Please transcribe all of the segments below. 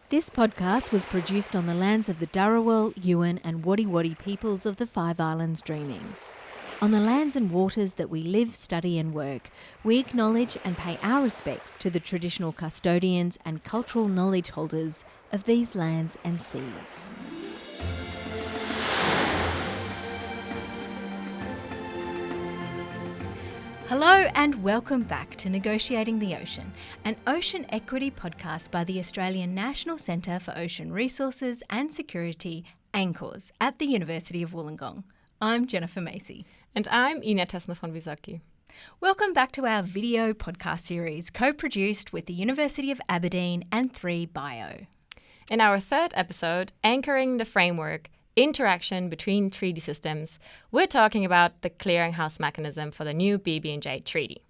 This podcast was produced on the lands of the Dharawal, Yuin and Wadi Wadi peoples of the Five Islands Dreaming. On the lands and waters that we live, study and work, we acknowledge and pay our respects to the traditional custodians and cultural knowledge holders of these lands and seas. Hello and welcome back to Negotiating the Ocean, an ocean equity podcast by the Australian National Centre for Ocean Resources and Security, ANCORS, at the University of Wollongong. I'm Jennifer Macy. And I'm Ina Tesna von Wysocki. Welcome back to our video podcast series, co-produced with the University of Aberdeen and 3Bio. In our third episode, Anchoring the Framework, Interaction Between Treaty Systems, we're talking about the clearinghouse mechanism for the new BB&J Treaty.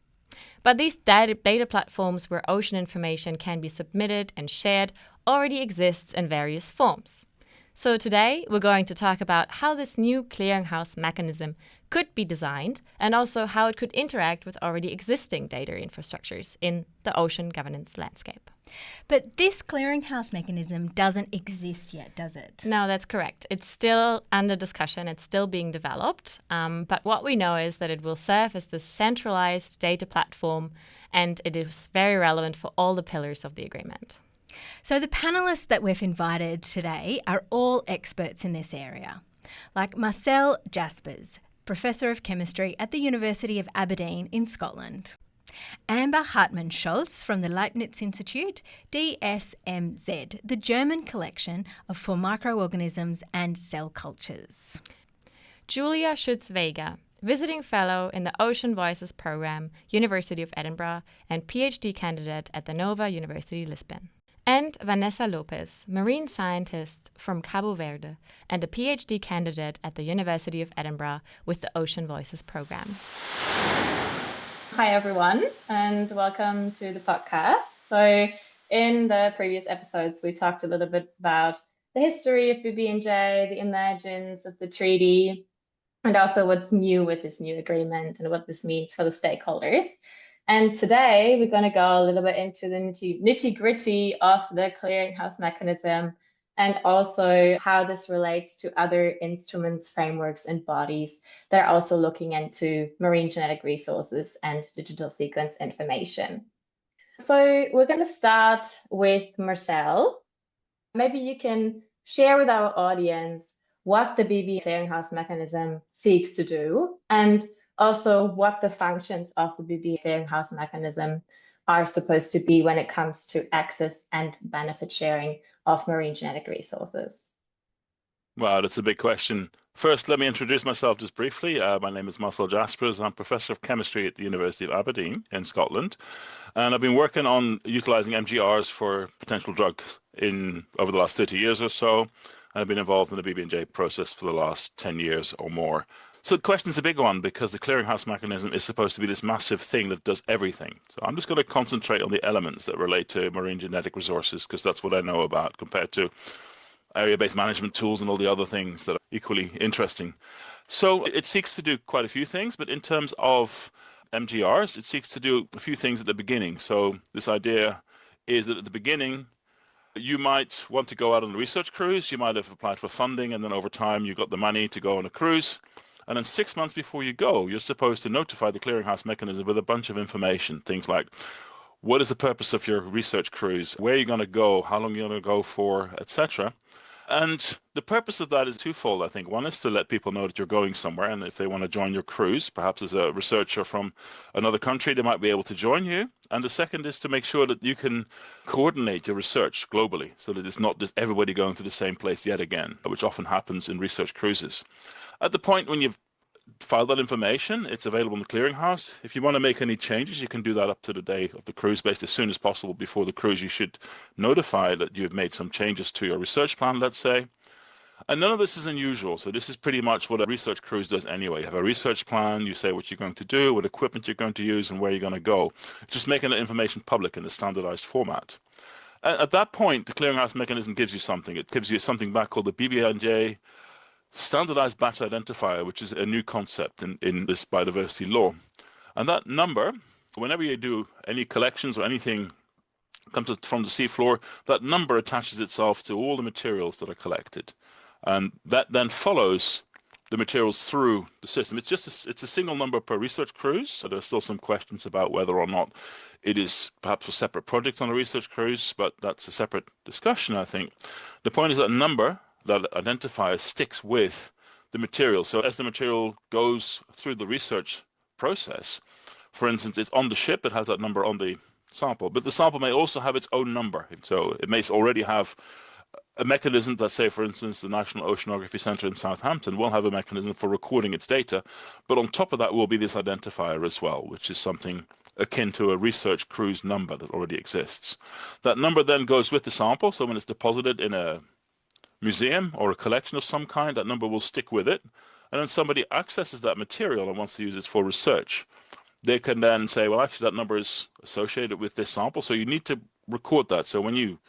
But these data platforms where ocean information can be submitted and shared already exists in various forms. So today, we're going to talk about how this new clearinghouse mechanism could be designed and also how it could interact with already existing data infrastructures in the ocean governance landscape. But this clearinghouse mechanism doesn't exist yet, does it? No, that's correct. It's still under discussion. It's still being developed. But what we know is that it will serve as the centralized data platform, and it is very relevant for all the pillars of the agreement. So the panellists that we've invited today are all experts in this area, like Marcel Jaspers, Professor of Chemistry at the University of Aberdeen in Scotland. Amber Hartmann-Scholz from the Leibniz Institute, DSMZ, the German collection for microorganisms and cell cultures. Julia Schütz-Weger, Visiting Fellow in the Ocean Voices Programme, University of Edinburgh, and PhD candidate at the Nova University Lisbon. And Vanessa Lopez, marine scientist from Cabo Verde and a PhD candidate at the University of Edinburgh with the Ocean Voices Programme. Hi, everyone, and welcome to the podcast. So in the previous episodes, we talked a little bit about the history of BB&J, the emergence of the treaty, and also what's new with this new agreement and what this means for the stakeholders. And today, we're going to go a little bit into the nitty-gritty of the clearinghouse mechanism and also how this relates to other instruments, frameworks, and bodies that are also looking into marine genetic resources and digital sequence information. So we're going to start with Marcel. Maybe you can share with our audience what the BB clearinghouse mechanism seeks to do and also what the functions of the BB clearinghouse mechanism are supposed to be when it comes to access and benefit sharing of marine genetic resources. Wow, that's a big question. First, let me introduce myself just briefly. My name is Marcel Jaspers. I'm Professor of Chemistry at the University of Aberdeen in Scotland. And I've been working on utilizing MGRs for potential drugs over the last 30 years or so. And I've been involved in the BB&J process for the last 10 years or more. So the question's a big one because the clearinghouse mechanism is supposed to be this massive thing that does everything. So I'm just going to concentrate on the elements that relate to marine genetic resources because that's what I know about compared to area-based management tools and all the other things that are equally interesting. So it seeks to do quite a few things, but in terms of MGRs, it seeks to do a few things at the beginning. So this idea is that at the beginning, you might want to go out on a research cruise. You might have applied for funding, and then over time, you got the money to go on a cruise. And then 6 months before you go, you're supposed to notify the clearinghouse mechanism with a bunch of information, things like what is the purpose of your research cruise, where are you going to go, how long you're going to go for, etc. And the purpose of that is twofold, I think. One is to let people know that you're going somewhere, and if they want to join your cruise, perhaps as a researcher from another country, they might be able to join you. And the second is to make sure that you can coordinate your research globally so that it's not just everybody going to the same place yet again, which often happens in research cruises. At the point when you've filed that information, it's available in the clearinghouse. If you want to make any changes, you can do that up to the day of the cruise, basically as soon as possible. Before the cruise, you should notify that you've made some changes to your research plan, let's say. And none of this is unusual. So this is pretty much what a research cruise does anyway. You have a research plan, you say what you're going to do, what equipment you're going to use, and where you're going to go. Just making that information public in a standardized format. At that point, the clearinghouse mechanism gives you something. It gives you something back called the BB&J Standardized Batch Identifier, which is a new concept in this biodiversity law. And that number, whenever you do any collections or anything comes from the seafloor, that number attaches itself to all the materials that are collected. And that then follows the materials through the system. It's a single number per research cruise. So there's still some questions about whether or not it is perhaps for separate projects on a research cruise, but that's a separate discussion, I think. The point is that number, that identifier, sticks with the material. So as the material goes through the research process, for instance, it's on the ship, it has that number on the sample, but the sample may also have its own number. So it may already have a mechanism that, say, for instance, the National Oceanography Centre in Southampton will have a mechanism for recording its data, but on top of that will be this identifier as well, which is something akin to a research cruise number that already exists. That number then goes with the sample, so when it's deposited in a museum or a collection of some kind, that number will stick with it, and then somebody accesses that material and wants to use it for research. They can then say, well, actually, that number is associated with this sample, so you need to record that. So when you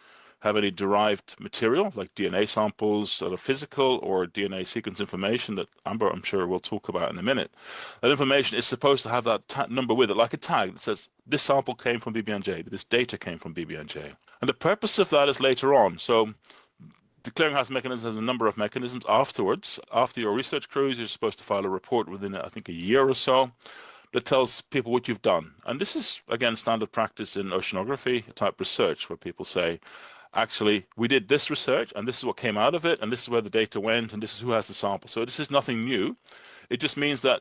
have any derived material, like DNA samples that are physical or DNA sequence information that Amber, I'm sure, will talk about in a minute, that information is supposed to have that number with it, like a tag that says, this sample came from BBNJ, this data came from BBNJ. And the purpose of that is later on. So the clearinghouse mechanism has a number of mechanisms afterwards. After your research cruise, you're supposed to file a report within, I think, a year or so that tells people what you've done. And this is, again, standard practice in oceanography type research, where people say, actually, we did this research, and this is what came out of it, and this is where the data went, and this is who has the sample. So this is nothing new. It just means that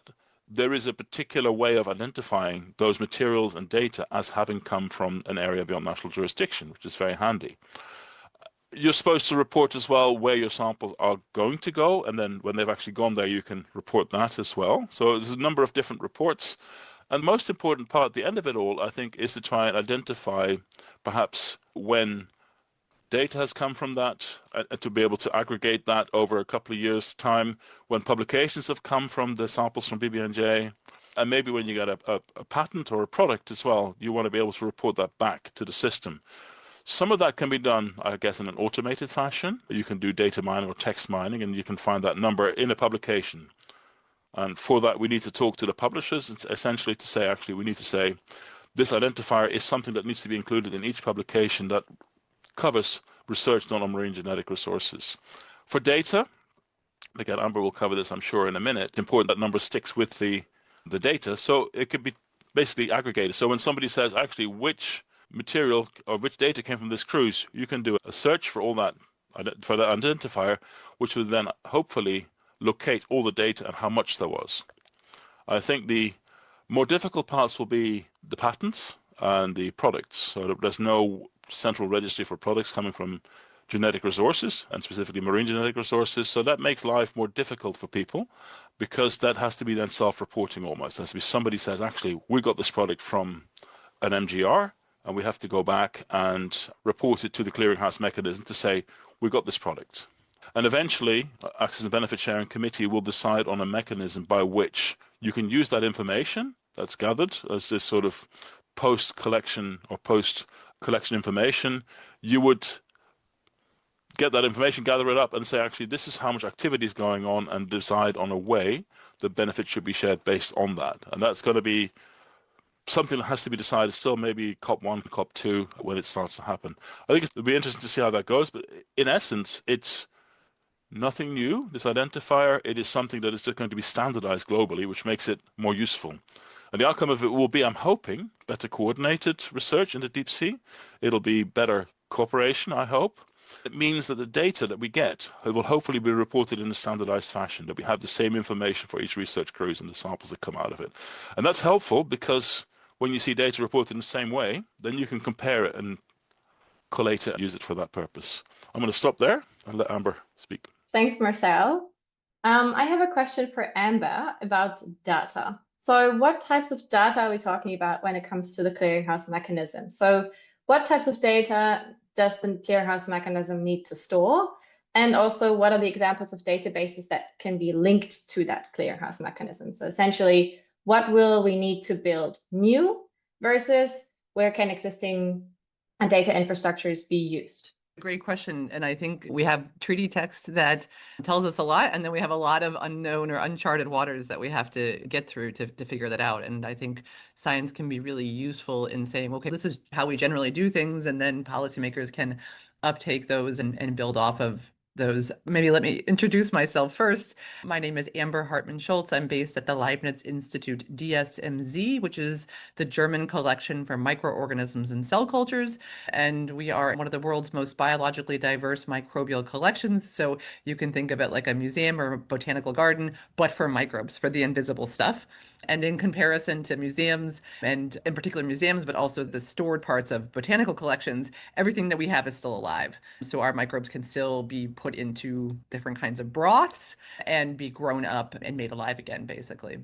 there is a particular way of identifying those materials and data as having come from an area beyond national jurisdiction, which is very handy. You're supposed to report as well where your samples are going to go, and then when they've actually gone there, you can report that as well. So there's a number of different reports. And the most important part at the end of it all, I think, is to try and identify perhaps when data has come from that, and to be able to aggregate that over a couple of years' time, when publications have come from the samples from BBNJ, and maybe when you get a patent or a product as well, you want to be able to report that back to the system. Some of that can be done, I guess, in an automated fashion. You can do data mining or text mining, and you can find that number in a publication. And for that, we need to talk to the publishers, essentially to say, actually, we need to say, this identifier is something that needs to be included in each publication that covers research done on marine genetic resources. For data, again, Amber will cover this, I'm sure, in a minute. It's important that number sticks with the data, so it could be basically aggregated. So when somebody says, actually, which material or which data came from this cruise, you can do a search for all that, for that identifier, which will then hopefully locate all the data and how much there was. I think the more difficult parts will be the patents and the products. So there's no central registry for products coming from genetic resources, and specifically marine genetic resources. So that makes life more difficult for people, because that has to be then self-reporting almost. It has to be somebody says, actually, we got this product from an MGR, and we have to go back and report it to the clearinghouse mechanism to say, we got this product. And eventually, Access and Benefit Sharing Committee will decide on a mechanism by which you can use that information that's gathered as this sort of post-collection or post-collection information. You would get that information, gather it up, and say, actually, this is how much activity is going on, and decide on a way the benefits should be shared based on that. And that's going to be something that has to be decided still, maybe COP1, COP2, when it starts to happen. I think it'll be interesting to see how that goes, but in essence, it's nothing new, this identifier. It is something that is just going to be standardized globally, which makes it more useful. And the outcome of it will be, I'm hoping, better coordinated research in the deep sea. It'll be better cooperation, I hope. It means that the data that we get will hopefully be reported in a standardized fashion, that we have the same information for each research cruise and the samples that come out of it. And that's helpful, because when you see data reported in the same way, then you can compare it and collate it and use it for that purpose. I'm going to stop there and let Amber speak. Thanks, Marcel. I have a question for Amber about data. So what types of data are we talking about when it comes to the clearinghouse mechanism? So what types of data does the clearinghouse mechanism need to store? And also, what are the examples of databases that can be linked to that clearinghouse mechanism? So essentially, what will we need to build new versus where can existing data infrastructures be used? Great question. And I think we have treaty text that tells us a lot, and then we have a lot of unknown or uncharted waters that we have to get through to figure that out. And I think science can be really useful in saying, okay, this is how we generally do things, and then policymakers can uptake those and build off of those. Maybe let me introduce myself first. My name is Amber Hartmann Schultz. I'm based at the Leibniz Institute DSMZ, which is the German collection for microorganisms and cell cultures. And we are one of the world's most biologically diverse microbial collections. So you can think of it like a museum or a botanical garden, but for microbes, for the invisible stuff. And in comparison to museums, and in particular museums, but also the stored parts of botanical collections, everything that we have is still alive. So our microbes can still be put into different kinds of broths and be grown up and made alive again, basically.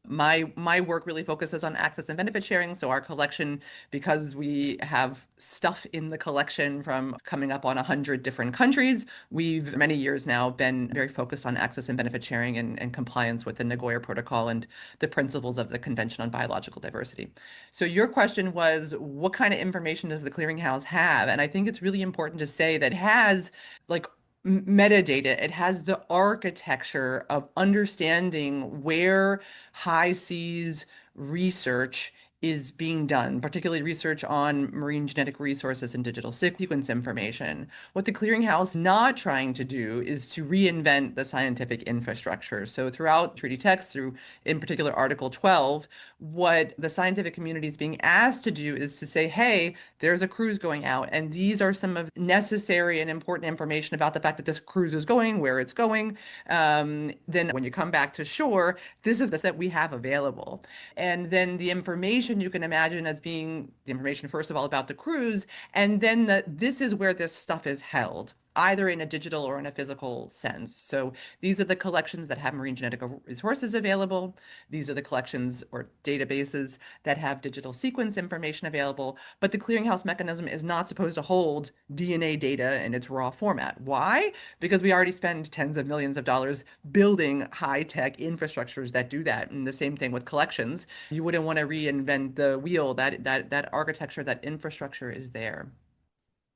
My work really focuses on access and benefit sharing. So our collection, because we have stuff in the collection from coming up on 100 different countries, we've many years now been very focused on access and benefit sharing and compliance with the Nagoya Protocol and the principles of the Convention on Biological Diversity. So your question was, what kind of information does the clearinghouse have? And I think it's really important to say that it has like metadata. It has the architecture of understanding where high seas research is being done, particularly research on marine genetic resources and digital sequence information. What the clearinghouse is not trying to do is to reinvent the scientific infrastructure. So throughout treaty text, through in particular Article 12, what the scientific community is being asked to do is to say, hey, there's a cruise going out, and these are some of necessary and important information about the fact that this cruise is going, where it's going. Then when you come back to shore, this is the set we have available. And then the information you can imagine as being the information, first of all, about the cruise, and then this is where this stuff is held, either in a digital or in a physical sense. So these are the collections that have marine genetic resources available. These are the collections or databases that have digital sequence information available. But the clearinghouse mechanism is not supposed to hold DNA data in its raw format. Why? Because we already spend tens of millions of dollars building high-tech infrastructures that do that. And the same thing with collections. You wouldn't want to reinvent the wheel. That architecture, that infrastructure is there.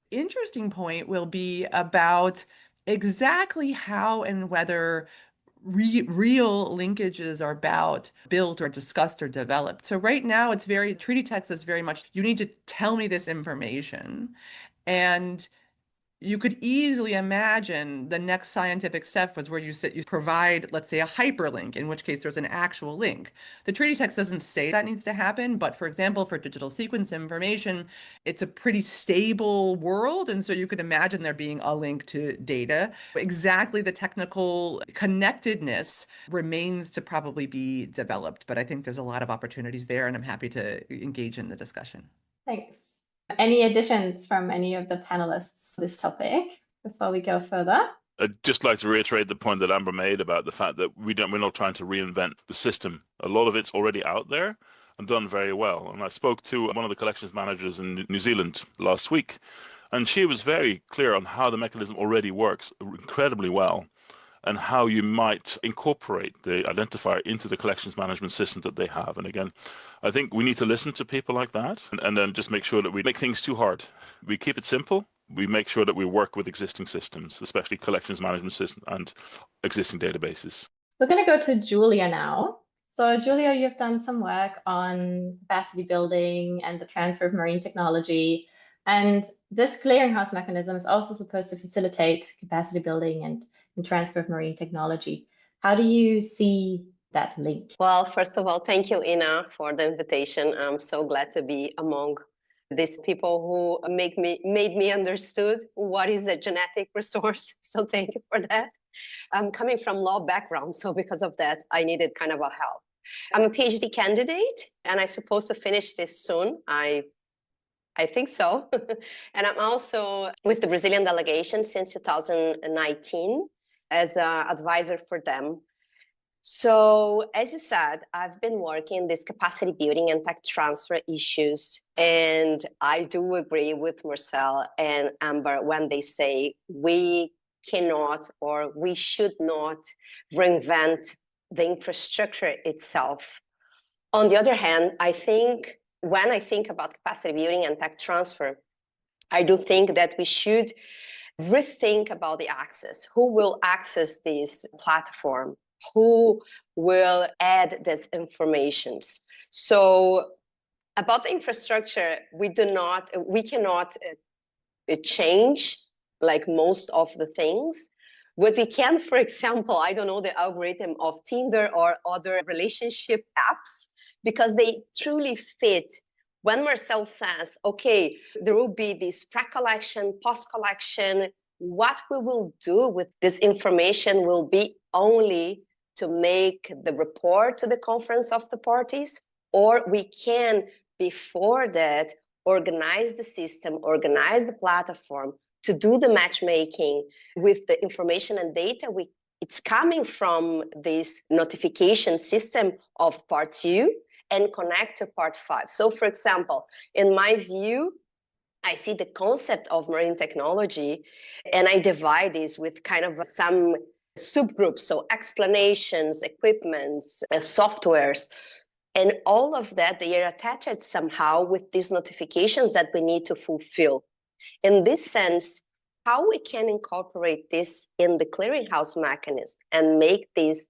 Interesting point will be about exactly how and whether real linkages are built or discussed or developed. So right now it's treaty text is very much, you need to tell me this information. And you could easily imagine the next scientific step was where you provide, let's say, a hyperlink, in which case there's an actual link. The treaty text doesn't say that needs to happen, but for example, for digital sequence information, it's a pretty stable world. And so you could imagine there being a link to data. Exactly the technical connectedness remains to probably be developed, but I think there's a lot of opportunities there, and I'm happy to engage in the discussion. Thanks. Any additions from any of the panelists to this topic before we go further? I'd just like to reiterate the point that Amber made about the fact that we're not trying to reinvent the system. A lot of it's already out there and done very well. And I spoke to one of the collections managers in New Zealand last week, and she was very clear on how the mechanism already works incredibly well, and how you might incorporate the identifier into the collections management system that they have. And again, I think we need to listen to people like that, and then just make sure that we make things too hard. We keep it simple. We make sure that we work with existing systems, especially collections management system and existing databases. We're going to go to Julia now. So Julia, you've done some work on capacity building and the transfer of marine technology. And this clearinghouse mechanism is also supposed to facilitate capacity building and transfer of marine technology. How do you see that link? Well, first of all, thank you, Ina, for the invitation. I'm so glad to be among these people who made me understood what is a genetic resource. So thank you for that. I'm coming from law background, so because of that, I needed kind of a help. I'm a PhD candidate, and I'm supposed to finish this soon. I think so. And I'm also with the Brazilian delegation since 2019 as an advisor for them. So as you said, I've been working this capacity building and tech transfer issues. And I do agree with Marcel and Amber when they say we cannot or we should not reinvent the infrastructure itself. On the other hand, I think when I think about capacity building and tech transfer, I do think that we should rethink about the access. Who will access this platform? Who will add these informations? So about the infrastructure, we cannot change like most of the things. What we can, for example, I don't know, the algorithm of Tinder or other relationship apps, because they truly fit. When Marcel says, okay, there will be this pre-collection, post-collection, what we will do with this information will be only to make the report to the conference of the parties, or we can, before that, organize the system, organize the platform to do the matchmaking with the information and data it's coming from this notification system of part 2 and connect to part 5. So for example, in my view, I see the concept of marine technology and I divide this with kind of some subgroups, so explanations, equipments, softwares. And all of that, they are attached somehow with these notifications that we need to fulfill. In this sense, how we can incorporate this in the clearinghouse mechanism and make this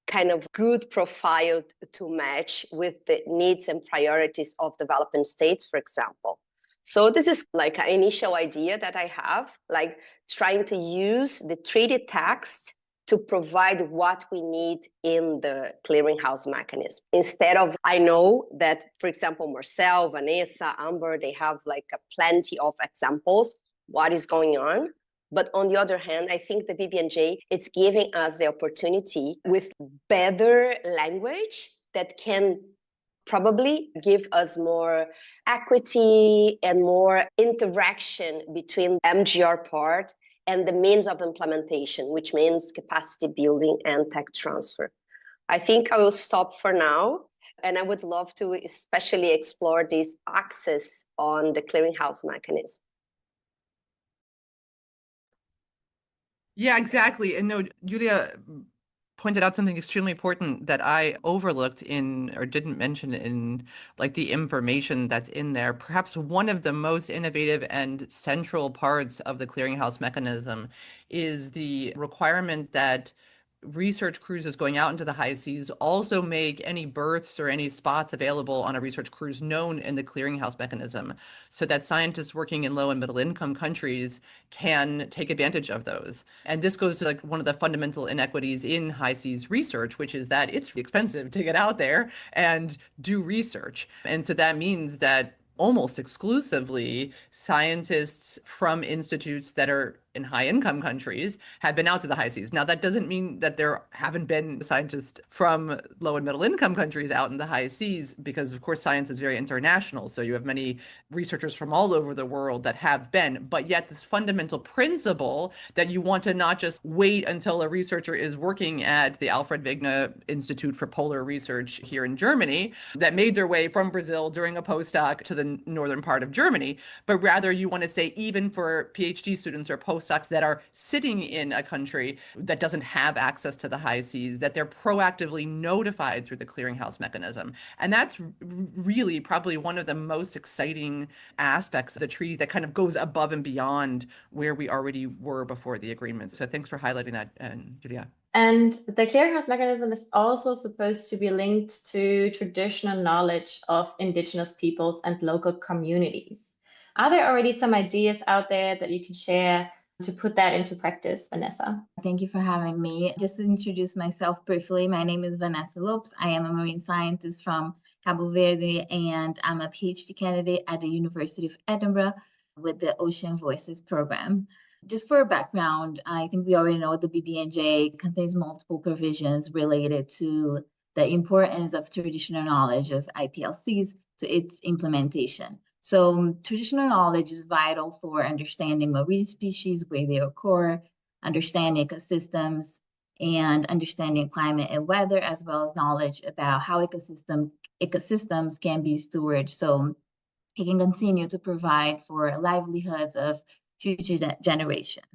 kind of good profile to match with the needs and priorities of developing states, for example. So this is like an initial idea that I have, like trying to use the treaty text to provide what we need in the clearinghouse mechanism. Instead of, I know that, for example, Marcel, Vanessa, Amber, they have like plenty of examples, what is going on. But on the other hand, I think the BBNJ, it's giving us the opportunity with better language that can probably give us more equity and more interaction between MGR part and the means of implementation, which means capacity building and tech transfer. I think I will stop for now, and I would love to especially explore this access on the clearinghouse mechanism. Yeah, exactly. And no, Julia pointed out something extremely important that I overlooked in or didn't mention in like the information that's in there. Perhaps one of the most innovative and central parts of the clearinghouse mechanism is the requirement that research cruises going out into the high seas also make any berths or any spots available on a research cruise known in the clearinghouse mechanism, so that scientists working in low and middle income countries can take advantage of those. And this goes to like one of the fundamental inequities in high seas research, which is that it's expensive to get out there and do research. And so that means that almost exclusively scientists from institutes that are in high income countries have been out to the high seas. Now, that doesn't mean that there haven't been scientists from low and middle income countries out in the high seas, because of course science is very international. So you have many researchers from all over the world that have been, but yet this fundamental principle that you want to not just wait until a researcher is working at the Alfred Wegener Institute for Polar Research here in Germany that made their way from Brazil during a postdoc to the northern part of Germany, but rather you want to say even for PhD students or postdocs that are sitting in a country that doesn't have access to the high seas, that they're proactively notified through the clearinghouse mechanism. And that's really probably one of the most exciting aspects of the treaty that kind of goes above and beyond where we already were before the agreement. So thanks for highlighting that, Julia. And the clearinghouse mechanism is also supposed to be linked to traditional knowledge of Indigenous peoples and local communities. Are there already some ideas out there that you can share to put that into practice, Vanessa? Thank you for having me. Just to introduce myself briefly, my name is Vanessa Lopes. I am a marine scientist from Cabo Verde, and I'm a PhD candidate at the University of Edinburgh with the Ocean Voices program. Just for background, I think we already know the BBNJ contains multiple provisions related to the importance of traditional knowledge of IPLCs to its implementation. So traditional knowledge is vital for understanding marine species, where they occur, understanding ecosystems, and understanding climate and weather, as well as knowledge about how ecosystems can be stewarded so it can continue to provide for livelihoods of future generations.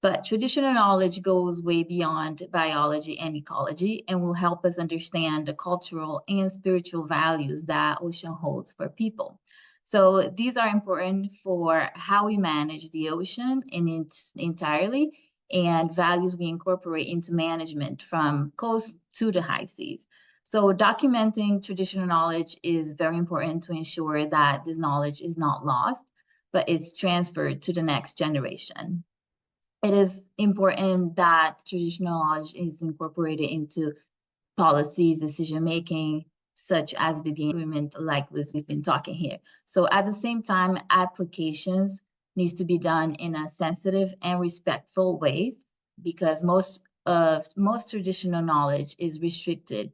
But traditional knowledge goes way beyond biology and ecology and will help us understand the cultural and spiritual values that ocean holds for people. So these are important for how we manage the ocean in its entirely and values we incorporate into management from coast to the high seas. So documenting traditional knowledge is very important to ensure that this knowledge is not lost, but it's transferred to the next generation. It is important that traditional knowledge is incorporated into policies, decision making, such as BBA agreement, like we've been talking here. So at the same time, applications needs to be done in a sensitive and respectful ways, because most traditional knowledge is restricted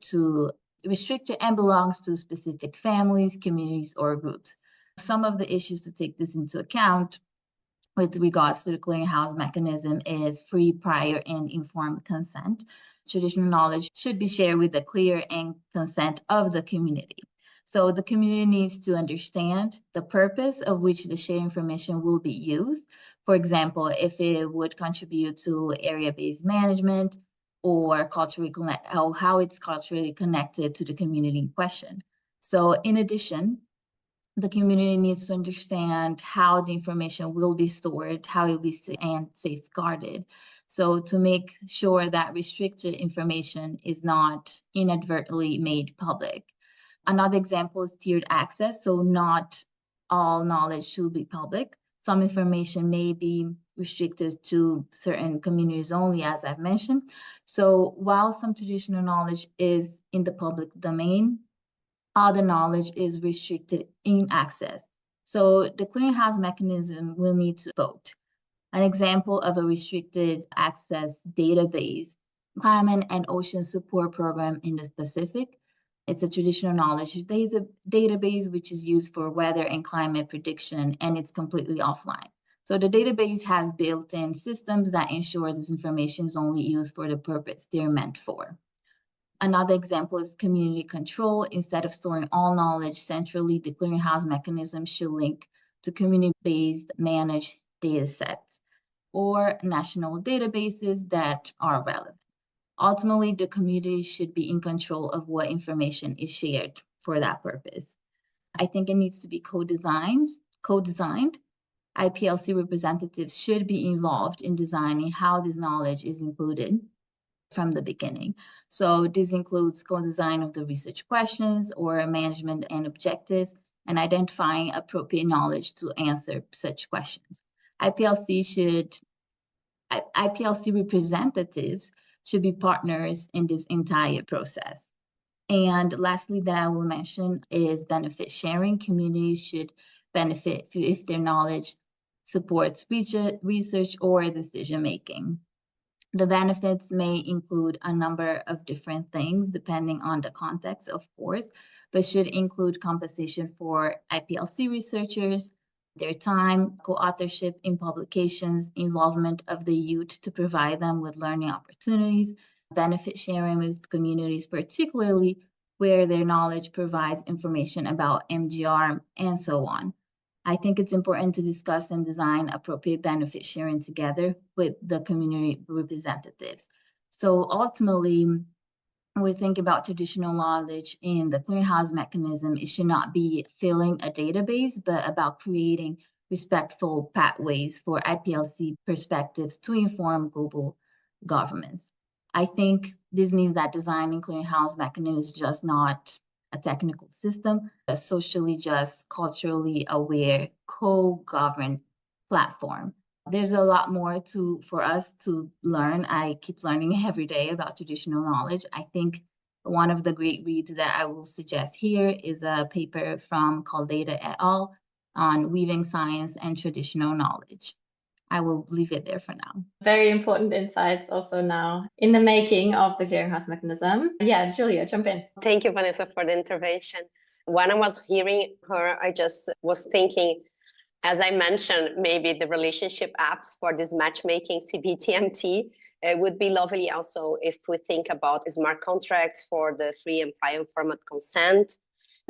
and belongs to specific families, communities, or groups. Some of the issues to take this into account with regards to the clearinghouse mechanism is free, prior, and informed consent. Traditional knowledge should be shared with the clear and consent of the community. So the community needs to understand the purpose of which the shared information will be used. For example, if it would contribute to area-based management or how it's culturally connected to the community in question. So in addition, the community needs to understand how the information will be stored, how it will be and safeguarded. So to make sure that restricted information is not inadvertently made public. Another example is tiered access. So not all knowledge should be public. Some information may be restricted to certain communities only, as I've mentioned. So while some traditional knowledge is in the public domain, all the knowledge is restricted in access. So the clearinghouse mechanism will need to vote. An example of a restricted access database, Climate and Ocean Support Program in the Pacific. It's a traditional knowledge database which is used for weather and climate prediction, and it's completely offline. So the database has built-in systems that ensure this information is only used for the purpose they're meant for. Another example is community control. Instead of storing all knowledge centrally, the clearinghouse mechanism should link to community-based managed data sets or national databases that are relevant. Ultimately, the community should be in control of what information is shared for that purpose. I think it needs to be co-designed. IPLC representatives should be involved in designing how this knowledge is included from the beginning. So this includes co-design of the research questions or management and objectives, and identifying appropriate knowledge to answer such questions. IPLC representatives should be partners in this entire process. And lastly, that I will mention is benefit sharing. Communities should benefit if their knowledge supports research or decision making. The benefits may include a number of different things depending on the context, of course, but should include compensation for IPLC researchers, their time, co-authorship in publications, involvement of the youth to provide them with learning opportunities, benefit sharing with communities, particularly where their knowledge provides information about MGR, and so on. I think it's important to discuss and design appropriate benefit sharing together with the community representatives. So ultimately, when we think about traditional knowledge in the clearinghouse mechanism, it should not be filling a database, but about creating respectful pathways for IPLC perspectives to inform global governments. I think this means that designing clearinghouse mechanism is just not a technical system, a socially just, culturally aware, co-governed platform. There's a lot more for us to learn. I keep learning every day about traditional knowledge. I think one of the great reads that I will suggest here is a paper from Caldeda et al. On weaving science and traditional knowledge. I will leave it there for now. Very important insights also now in the making of the clearinghouse mechanism. Yeah, Julia, jump in. Thank you, Vanessa, for the intervention. When I was hearing her, I just was thinking, as I mentioned, maybe the relationship apps for this matchmaking CBTMT would be lovely also if we think about smart contracts for the free and prior informed consent.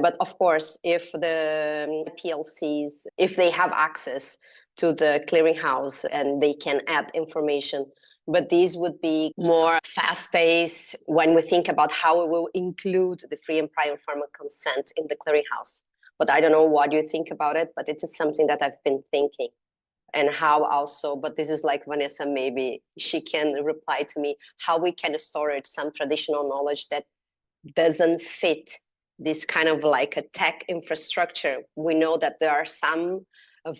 But of course, if the PLCs, if they have access to the clearinghouse and they can add information, but these would be more fast-paced when we think about how we will include the free and prior informed consent in the clearinghouse. But I don't know what you think about it, but it is something that I've been thinking. And how also, but this is like Vanessa, maybe she can reply to me, how we can store some traditional knowledge that doesn't fit this kind of like a tech infrastructure. We know that there are some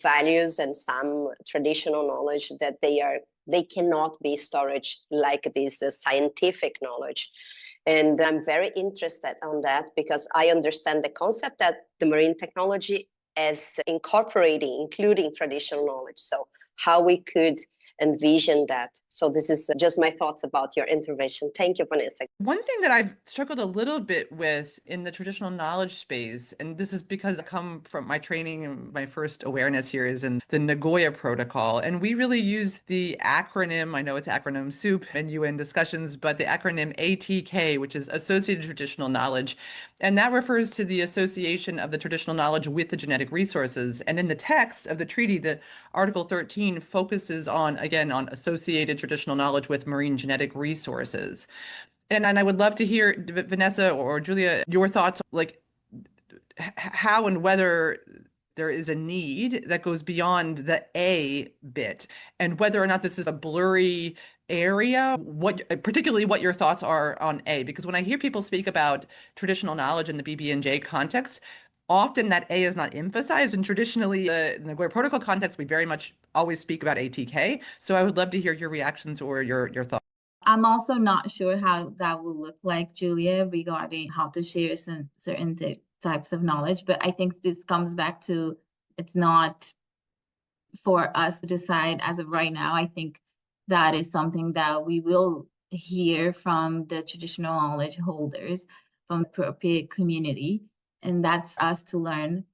values and some traditional knowledge that they cannot be storage like this scientific knowledge. And I'm very interested on that because I understand the concept that the marine technology as incorporating, including traditional knowledge. So how we could envision that. So this is just my thoughts about your intervention. Thank you, Vanessa. One thing that I've struggled a little bit with in the traditional knowledge space, and this is because I come from my training and my first awareness here is in the Nagoya Protocol. And we really use the acronym, I know it's acronym soup in UN discussions, but the acronym ATK, which is Associated Traditional Knowledge. And that refers to the association of the traditional knowledge with the genetic resources. And in the text of the treaty, the Article 13 focuses on, again, on associated traditional knowledge with marine genetic resources. And I would love to hear, Vanessa or Julia, your thoughts, like how and whether there is a need that goes beyond the A bit, and whether or not this is a blurry area, particularly what your thoughts are on A. Because when I hear people speak about traditional knowledge in the BB&J context, often that A is not emphasized. And traditionally, in the Nagoya Protocol context, we very much always speak about ATK. So I would love to hear your reactions or your thoughts. I'm also not sure how that will look like, Julia, regarding how to share certain types of knowledge. But I think this comes back to it's not for us to decide as of right now. I think that is something that we will hear from the traditional knowledge holders, from the appropriate community. And that's us to learn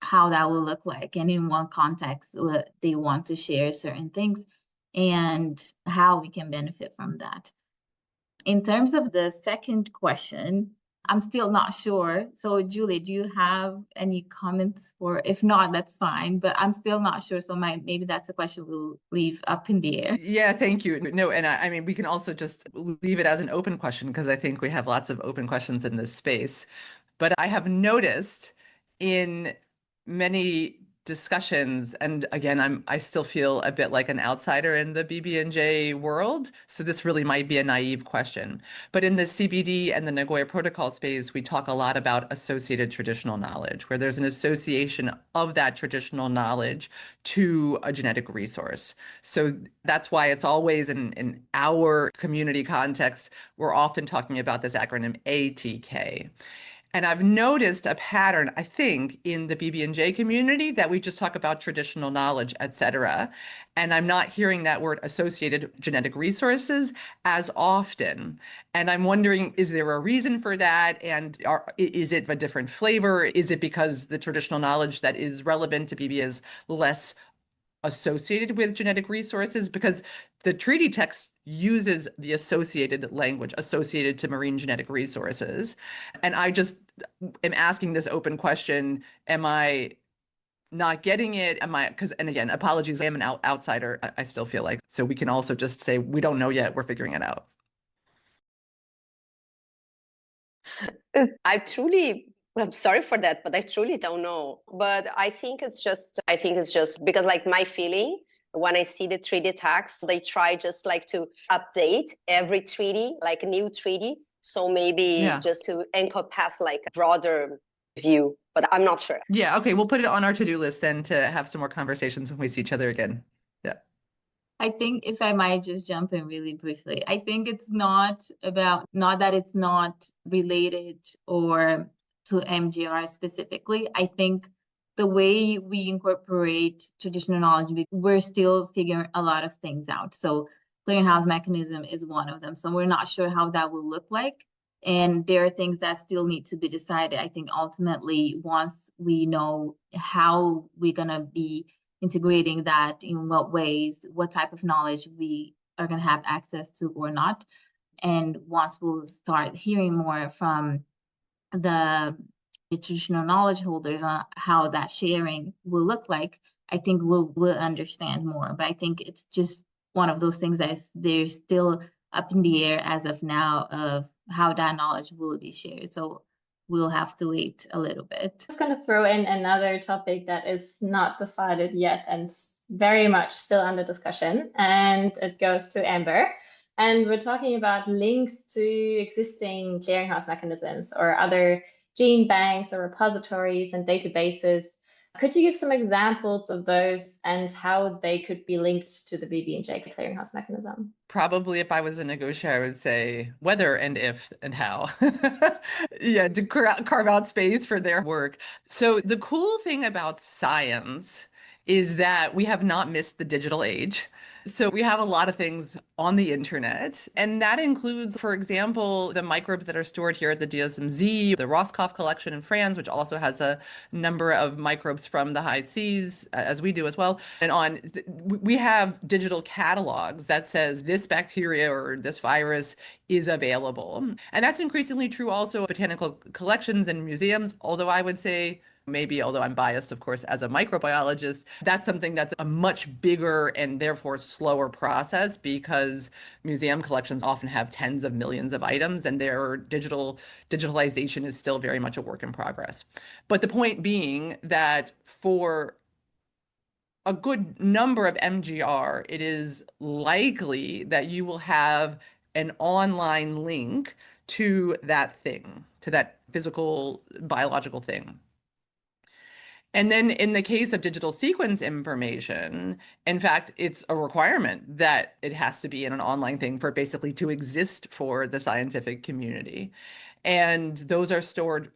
how that will look like and in what context they want to share certain things and how we can benefit from that. In terms of the second question, I'm still not sure. So Julie, do you have any comments? Or if not, that's fine, but I'm still not sure. So maybe that's a question we'll leave up in the air. Yeah, thank you. No, and I mean, we can also just leave it as an open question because I think we have lots of open questions in this space. But I have noticed in many discussions, and again, I still feel a bit like an outsider in the BB&J world, so this really might be a naive question. But in the CBD and the Nagoya Protocol space, we talk a lot about associated traditional knowledge, where there's an association of that traditional knowledge to a genetic resource. So that's why it's always in our community context, we're often talking about this acronym ATK. And I've noticed a pattern, I think, in the BB&J community that we just talk about traditional knowledge, et cetera. And I'm not hearing that word associated genetic resources as often. And I'm wondering, is there a reason for that? And is it a different flavor? Is it because the traditional knowledge that is relevant to BB is less associated with genetic resources? Because the treaty text uses the associated language associated to marine genetic resources. And I just am asking this open question, am I not getting it? And again, apologies, I am an outsider, I still feel like. So we can also just say, we don't know yet, we're figuring it out. I'm sorry for that, but I truly don't know. But I think it's just because like my feeling when I see the treaty text, they try just like to update every treaty, like a new treaty. So maybe just to encompass like a broader view, but I'm not sure. Yeah, okay, we'll put it on our to-do list then to have some more conversations when we see each other again. Yeah. I think if I might just jump in really briefly, I think it's not that it's not related or to MGR specifically. I think the way we incorporate traditional knowledge, we're still figuring a lot of things out. So clearinghouse mechanism is one of them. So we're not sure how that will look like. And there are things that still need to be decided. I think ultimately, once we know how we're going to be integrating that, in what ways, what type of knowledge we are going to have access to or not. And once we'll start hearing more from the traditional knowledge holders on how that sharing will look like, I think we'll understand more. But I think it's just one of those things that they're still up in the air as of now of how that knowledge will be shared. So we'll have to wait a little bit. Just going to throw in another topic that is not decided yet and very much still under discussion, and it goes to Amber. And we're talking about links to existing clearinghouse mechanisms or other gene banks or repositories and databases. Could you give some examples of those and how they could be linked to the BB&J clearinghouse mechanism? Probably if I was a negotiator, I would say whether and if and how. Yeah, to carve out space for their work. So the cool thing about science is that we have not missed the digital age. So we have a lot of things on the internet, and that includes, for example, the microbes that are stored here at the DSMZ, the Roscoff collection in France, which also has a number of microbes from the high seas, as we do as well. And we have digital catalogs that says this bacteria or this virus is available. And that's increasingly true also of botanical collections and museums, although I would say maybe, although I'm biased, of course, as a microbiologist, that's something that's a much bigger and therefore slower process because museum collections often have tens of millions of items and their digitalization is still very much a work in progress. But the point being that for a good number of MGR, it is likely that you will have an online link to that thing, to that physical biological thing. And then in the case of digital sequence information, in fact, it's a requirement that it has to be in an online thing for basically to exist for the scientific community. And those are stored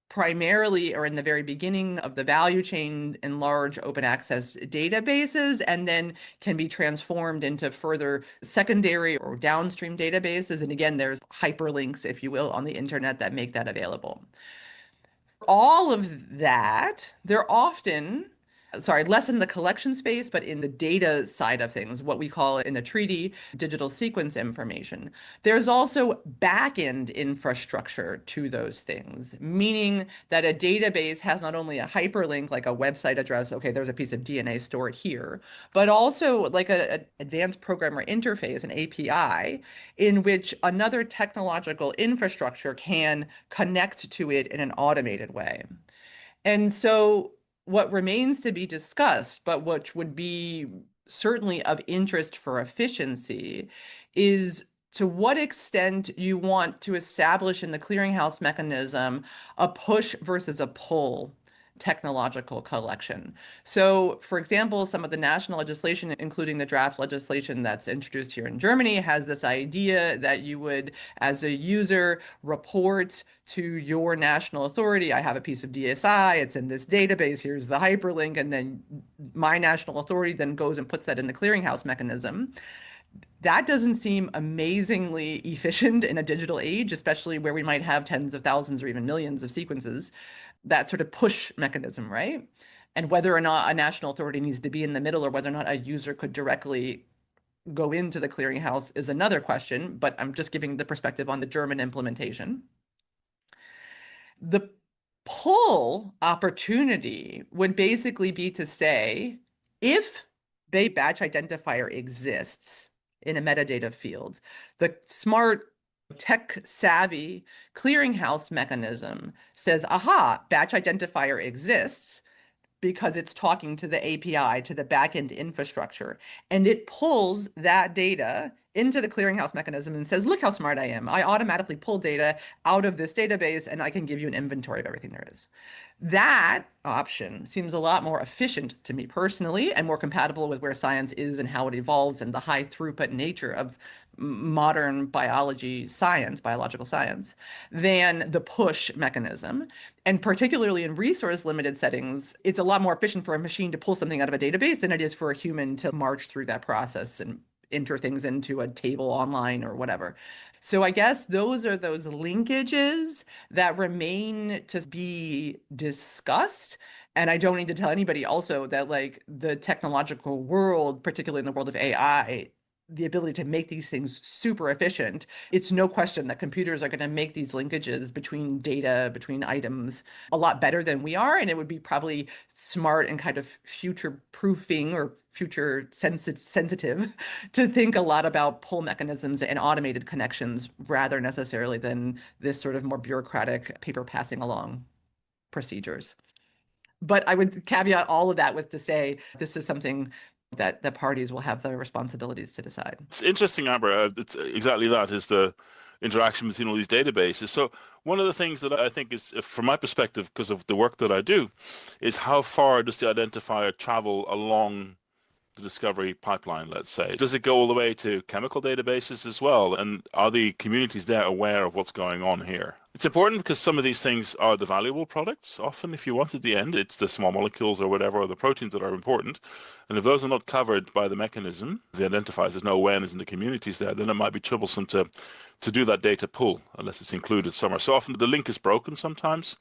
primarily or in the very beginning of the value chain in large open access databases, and then can be transformed into further secondary or downstream databases. And again, there's hyperlinks, if you will, on the internet that make that available. All of that, they're often, less in the collection space, but in the data side of things, what we call in the treaty digital sequence information. There's also back-end infrastructure to those things, meaning that a database has not only a hyperlink, like a website address, okay, there's a piece of DNA stored here, but also like an advanced programmer interface, an API, in which another technological infrastructure can connect to it in an automated way. And so what remains to be discussed, but which would be certainly of interest for efficiency, is to what extent you want to establish in the clearinghouse mechanism a push versus a pull technological collection. So, for example, some of the national legislation, including the draft legislation that's introduced here in Germany, has this idea that you would, as a user, report to your national authority, I have a piece of DSI, it's in this database, here's the hyperlink, and then my national authority then goes and puts that in the clearinghouse mechanism. That doesn't seem amazingly efficient in a digital age, especially where we might have tens of thousands or even millions of sequences. That sort of push mechanism, right? And whether or not a national authority needs to be in the middle or whether or not a user could directly go into the clearinghouse is another question, but I'm just giving the perspective on the German implementation. The pull opportunity would basically be to say, if a batch identifier exists in a metadata field, the smart tech-savvy clearinghouse mechanism says, aha, batch identifier exists because it's talking to the API, to the backend infrastructure, and it pulls that data into the clearinghouse mechanism and says, look how smart I am. I automatically pull data out of this database and I can give you an inventory of everything there is. That option seems a lot more efficient to me personally and more compatible with where science is and how it evolves and the high throughput nature of modern biological science, than the push mechanism. And particularly in resource limited settings, it's a lot more efficient for a machine to pull something out of a database than it is for a human to march through that process and enter things into a table online or whatever. So I guess those are those linkages that remain to be discussed. And I don't need to tell anybody also that like the technological world, particularly in the world of AI, the ability to make these things super efficient, it's no question that computers are going to make these linkages between data, between items a lot better than we are. And it would be probably smart and kind of future proofing or future sensitive to think a lot about pull mechanisms and automated connections rather necessarily than this sort of more bureaucratic paper passing along procedures. But I would caveat all of that with to say this is something that the parties will have the responsibilities to decide. It's interesting, Amber. It's exactly that is the interaction between all these databases. So one of the things that I think is, from my perspective, because of the work that I do, is how far does the identifier travel along the discovery pipeline, let's say? Does it go all the way to chemical databases as well? And are the communities there aware of what's going on here? It's important because some of these things are the valuable products. Often, if you want at the end, it's the small molecules or whatever, or the proteins that are important. And if those are not covered by the mechanism, the identifiers, there's no awareness in the communities there, then it might be troublesome to do that data pull unless it's included somewhere. So often the link is broken sometimes.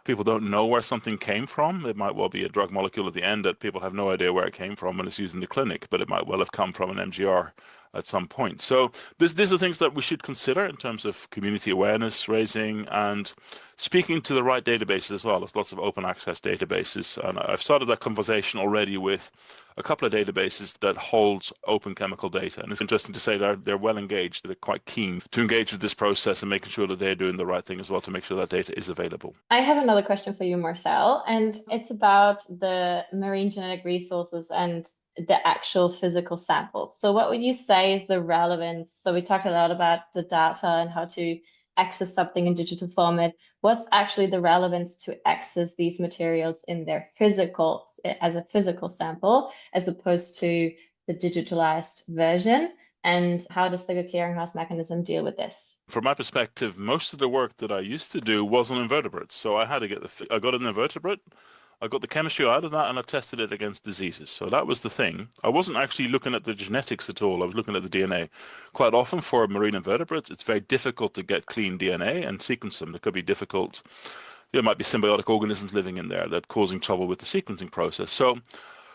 People don't know where something came from. It might well be a drug molecule at the end that people have no idea where it came from when it's used in the clinic, but it might well have come from an MGR at some point. So these are things that we should consider in terms of community awareness raising and speaking to the right databases as well. There's lots of open access databases, and I've started that conversation already with a couple of databases that hold open chemical data. And it's interesting to say that they're well engaged. They're quite keen to engage with this process and making sure that they're doing the right thing as well to make sure that data is available. I have another question for you, Marcel, and it's about the marine genetic resources and the actual physical samples. So what would you say is the relevance? So we talked a lot about the data and how to access something in digital format. What's actually the relevance to access these materials in their physical, as a physical sample, as opposed to the digitalized version? And how does the clearinghouse mechanism deal with this? From my perspective, most of the work that I used to do was on invertebrates. So I had to I got an invertebrate, I got the chemistry out of that, and I tested it against diseases. So that was the thing. I wasn't actually looking at the genetics at all. I was looking at the DNA. Quite often for marine invertebrates, it's very difficult to get clean DNA and sequence them. It could be difficult. There might be symbiotic organisms living in there that causing trouble with the sequencing process. So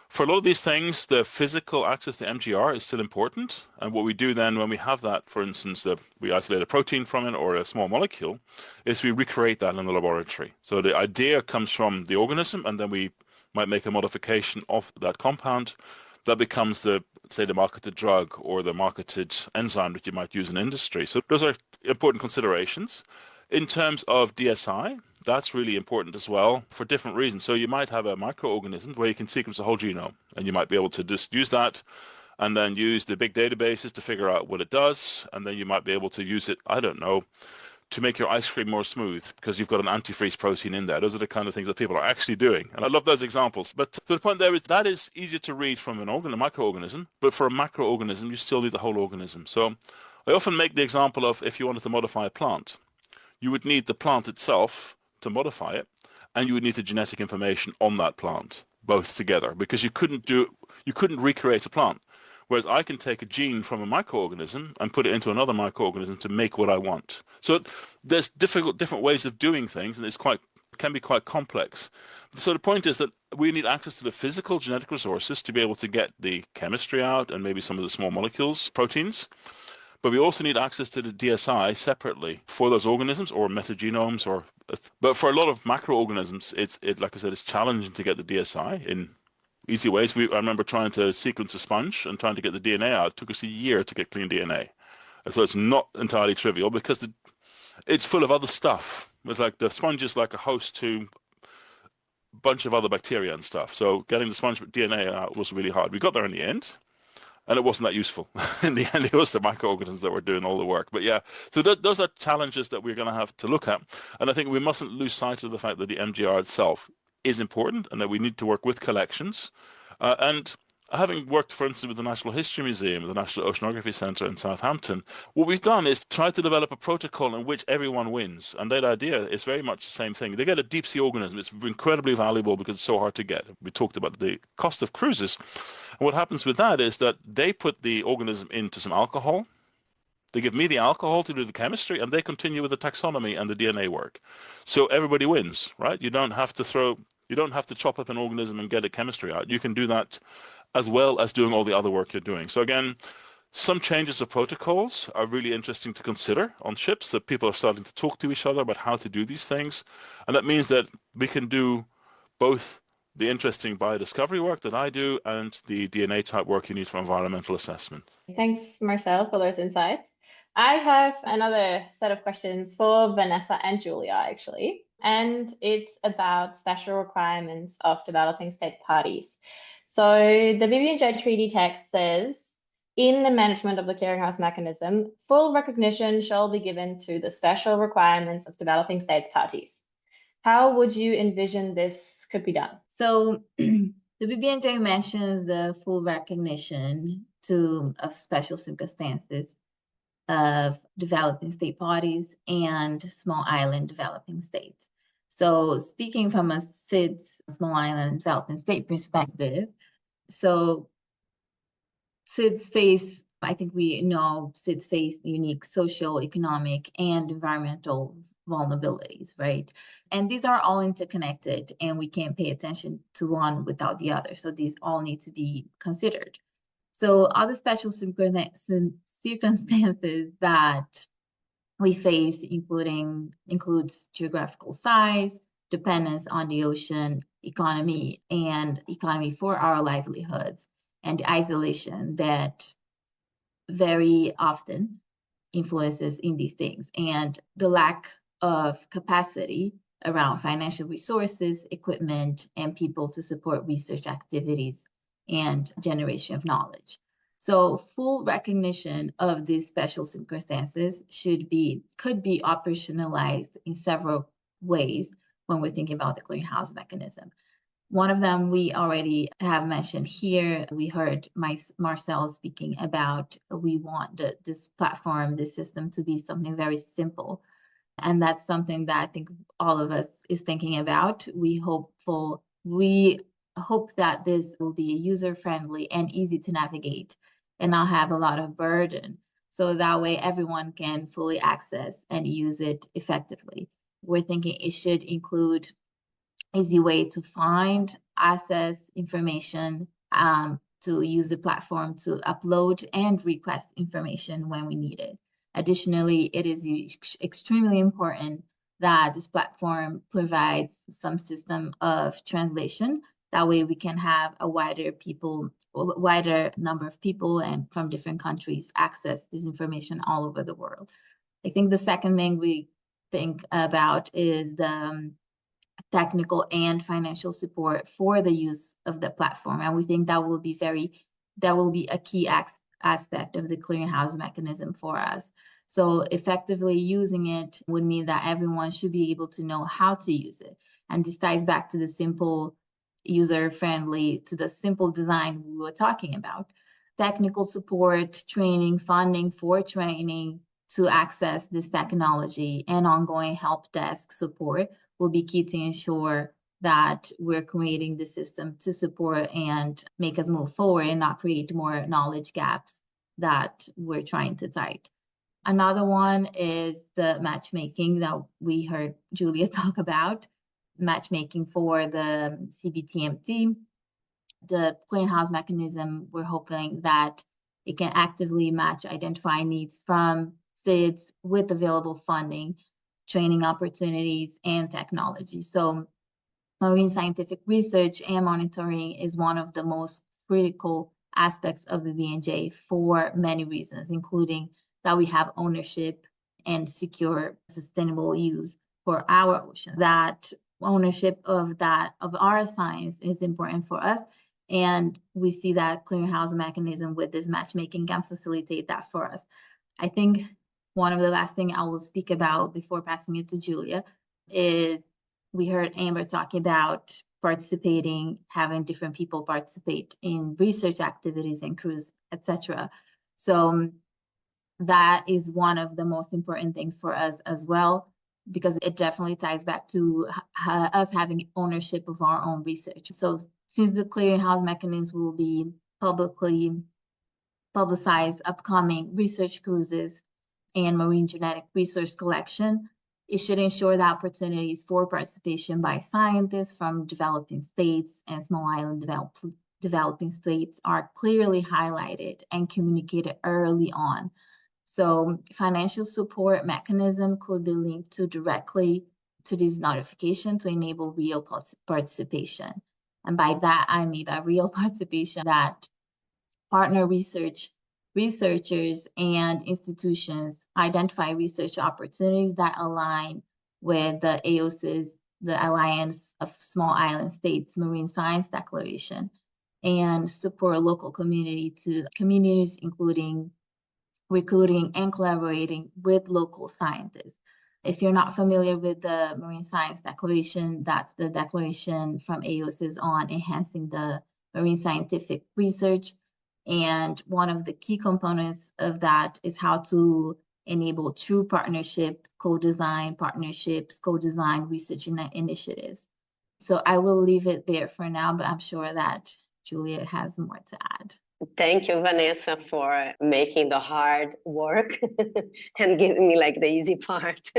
for a lot of these things, the physical access to MGR is still important. And what we do then when we have that, for instance, we isolate a protein from it or a small molecule, is we recreate that in the laboratory. So the idea comes from the organism, and then we might make a modification of that compound that becomes say the marketed drug or the marketed enzyme that you might use in industry. So those are important considerations. In terms of DSI, that's really important as well for different reasons. So you might have a microorganism where you can sequence the whole genome, and you might be able to just use that and then use the big databases to figure out what it does. And then you might be able to use it, I don't know, to make your ice cream more smooth because you've got an antifreeze protein in there. Those are the kind of things that people are actually doing. And I love those examples. But the point there is that is easier to read from a microorganism, but for a macroorganism, you still need the whole organism. So I often make the example of if you wanted to modify a plant, you would need the plant itself to modify it, and you would need the genetic information on that plant, both together, because you couldn't recreate a plant. Whereas I can take a gene from a microorganism and put it into another microorganism to make what I want. So there's different ways of doing things, and it can be quite complex. So the point is that we need access to the physical genetic resources to be able to get the chemistry out and maybe some of the small molecules, proteins. But we also need access to the DSI separately for those organisms or metagenomes. But for a lot of macroorganisms, like I said, it's challenging to get the DSI in easy ways. I remember trying to sequence a sponge and trying to get the DNA out. It took us a year to get clean DNA. And so it's not entirely trivial because it's full of other stuff. It's like the sponge is like a host to a bunch of other bacteria and stuff. So getting the sponge DNA out was really hard. We got there in the end. And it wasn't that useful. In the end, it was the microorganisms that were doing all the work. But yeah, so those are challenges that we're going to have to look at. And I think we mustn't lose sight of the fact that the MGR itself is important and that we need to work with collections. And having worked, for instance, with the Natural History Museum, the National Oceanography Centre in Southampton, what we've done is try to develop a protocol in which everyone wins. And that idea is very much the same thing. They get a deep sea organism. It's incredibly valuable because it's so hard to get. We talked about the cost of cruises. And what happens with that is that they put the organism into some alcohol. They give me the alcohol to do the chemistry, and they continue with the taxonomy and the DNA work. So everybody wins, right? You don't have to chop up an organism and get a chemistry out. You can do that as well as doing all the other work you're doing. So again, some changes of protocols are really interesting to consider on ships, that people are starting to talk to each other about how to do these things. And that means that we can do both the interesting biodiscovery work that I do and the DNA type work you need for environmental assessment. Thanks, Marcel, for those insights. I have another set of questions for Vanessa and Julia, actually, and it's about special requirements of developing state parties. So the BB&J Treaty text says, in the management of the clearinghouse mechanism, full recognition shall be given to the special requirements of developing states parties. How would you envision this could be done? So the BB&J mentions the full recognition of special circumstances of developing state parties and small island developing states. So speaking from a SIDS, small island developing state perspective, so SIDS face, I think we know SIDS face unique social, economic, and environmental vulnerabilities, right? And these are all interconnected, and we can't pay attention to one without the other. So these all need to be considered. So other special circumstances that we face includes geographical size, dependence on the ocean, economy, and economy for our livelihoods, and isolation that very often influences in these things, and the lack of capacity around financial resources, equipment, and people to support research activities and generation of knowledge. So full recognition of these special circumstances could be operationalized in several ways when we're thinking about the clearinghouse mechanism. One of them we already have mentioned here. We heard Marcel speaking about we want this platform, this system to be something very simple. And that's something that I think all of us is thinking about. We hope that this will be user-friendly and easy to navigate and not have a lot of burden. So that way everyone can fully access and use it effectively. We're thinking it should include easy way to find, access information, to use the platform to upload and request information when we need it. Additionally, it is extremely important that this platform provides some system of translation. That way we can have a wider number of people and from different countries access this information all over the world. I think the second thing we think about is the technical and financial support for the use of the platform. And we think that will be a key aspect of the clearinghouse mechanism for us. So effectively using it would mean that everyone should be able to know how to use it. And this ties back to the simple user-friendly, to the simple design we were talking about. Technical support, training, funding for training to access this technology, and ongoing help desk support will be key to ensure that we're creating the system to support and make us move forward and not create more knowledge gaps that we're trying to tight. Another one is the matchmaking that we heard Julia talk about, matchmaking for the CBTMT. The clearinghouse mechanism, we're hoping that it can actively match identify needs from SIDS with available funding, training opportunities, and technology. So marine scientific research and monitoring is one of the most critical aspects of the BB&J for many reasons, including that we have ownership and secure sustainable use for our oceans. That ownership of our science is important for us. And we see that clearinghouse mechanism with this matchmaking can facilitate that for us. I think one of the last things I will speak about before passing it to Julia is we heard Amber talking about participating, having different people participate in research activities and crews, etc. So that is one of the most important things for us as well, because it definitely ties back to us having ownership of our own research. So since the clearinghouse mechanism will be publicly publicized upcoming research cruises and marine genetic resource collection, it should ensure the opportunities for participation by scientists from developing states and small island developing states are clearly highlighted and communicated early on. So financial support mechanism could be linked directly to this notification to enable real participation. And by that, I mean by real participation, that partner researchers and institutions identify research opportunities that align with the AOS's, the Alliance of Small Island States Marine Science Declaration, and support local communities, including recruiting and collaborating with local scientists. If you're not familiar with the Marine Science Declaration, that's the declaration from AOSIS on enhancing the marine scientific research. And one of the key components of that is how to enable true partnership, co-design partnerships, co-design research initiatives. So I will leave it there for now, but I'm sure that Julia has more to add. Thank you, Vanessa, for making the hard work and giving me like the easy part.